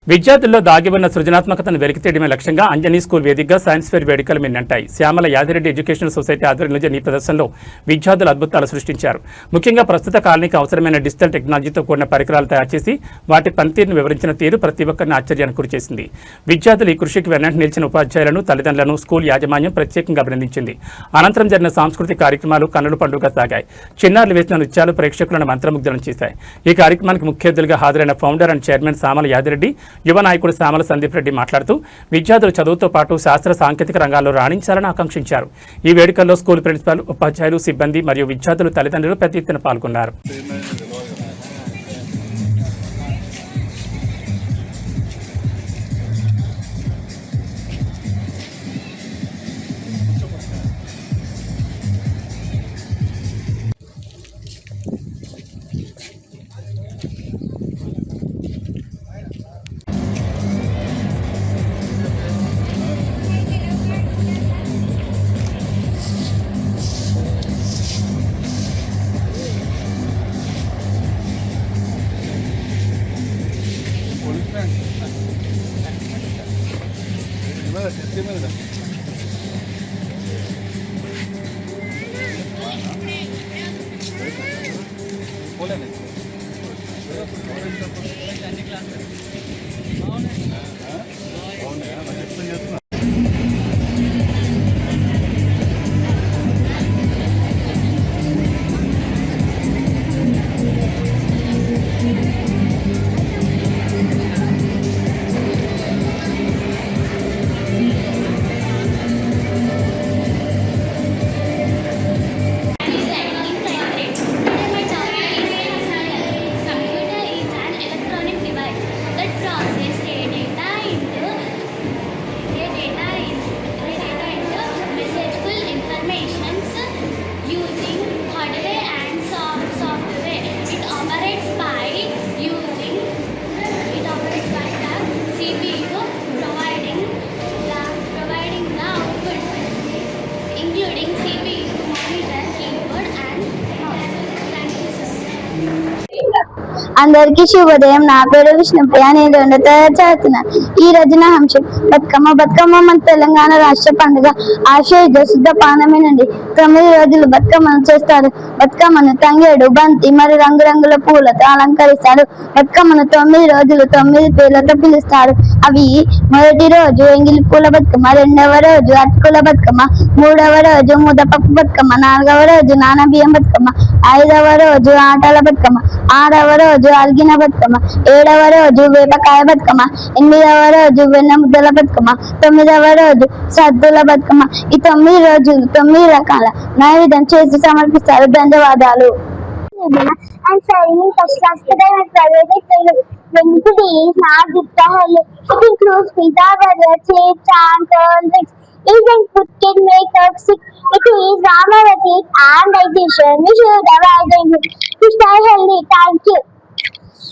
విద్యార్థుల్లో దాగి ఉన్న సృజనాత్మకతను వెలికితీయడమే లక్ష్యంగా అంజనీ స్కూల్ వేదికగా సైన్స్ ఫేర్ వేడుకలు మిన్నంటాయి. శ్యామల యాదిరెడ్డి ఎడ్యుకేషనల్ సొసైటీ ఆధ్వర్యంలో జరిగిన ఈ ప్రదర్శనలో విద్యార్థులు అద్భుతాలు సృష్టించారు. ముఖ్యంగా ప్రస్తుత కాలనీకి అవసరమైన డిజిటల్ టెక్నాలజీతో కూడిన పరికరాలు తయారు చేసి వాటి పనితీరును వివరించిన తీరు ప్రతి ఒక్కరిని ఆశ్చర్యానికి గురిచేసింది. విద్యార్థులు ఈ కృషికి వెన్నట్టు నిలిచిన ఉపాధ్యాయులను, తల్లిదండ్రులను స్కూల్ యాజమాన్యం ప్రత్యేకంగా అభినందించింది. అనంతరం జరిగిన సాంస్కృతిక కార్యక్రమాలు కన్నుల పండుగ సాగాయి. చిన్నారులు వేసిన నృత్యాలు ప్రేక్షకులను మంత్రముగ్ధులను చేశాయి. ఈ కార్యక్రమానికి ముఖ్య అతిథులుగా హాజరైన founder and chairman Shyamala Yadireddy, యువ నాయకుడు శ్యామల సందీప్ రెడ్డి మాట్లాడుతూ విద్యార్థులు చదువుతో పాటు శాస్త్ర సాంకేతిక రంగాల్లో రాణించాలని ఆకాంక్షించారు. ఈ వేడుకల్లో స్కూల్ ప్రిన్సిపాల్, ఉపాధ్యాయులు, సిబ్బంది మరియు విద్యార్థులు, తల్లిదండ్రులు పెద్ద ఎత్తున పాల్గొన్నారు. అందరికీ శుభోదయం. నా పేరు విష్ణుప్రియ. నేను 2వ తరగతి చదువుతున్నాను. ఈ రోజు నా అంశం బతుకమ్మ. మన తెలంగాణ రాష్ట్ర పండుగ. ఆషాఢ శుద్ధ పానమేనండి. 9 రోజులు బతుకమ్మను చేస్తారు. బతుకమ్మను తంగేడు, బంతి మరియు రంగురంగుల పూలతో అలంకరిస్తారు. బతుకమ్మను 9 రోజులు 9 పేర్లతో పిలుస్తారు. అవి: మొదటి రోజు ఎంగిలి పూల బతుకమ్మ, 2వ రోజు అటుకుల బతుకమ్మ, 3వ రోజు ముద్దపప్పు బతుకమ్మ, 4వ రోజు నానబియ్యం బతుకమ్మ, 5వ రోజు ఆటల బతుకమ్మ, 6వ రోజు అల్గిన బతుకమ్మ, 7వ రోజు వేపకాయ బతుకమ్మ, 8వ రోజు వెన్న ముద్దల బతుకమ్మ, 9వ రోజు సద్దుల బతుకమ్మ. ఈ 9 రోజులు 9 రకాల నైవేద్యం చేసి సమర్పిస్తారు. ధన్యవాదాలు. Even food can make us sick. It is Ramavati and digestion. We should avoid them to stay healthy. Thank you.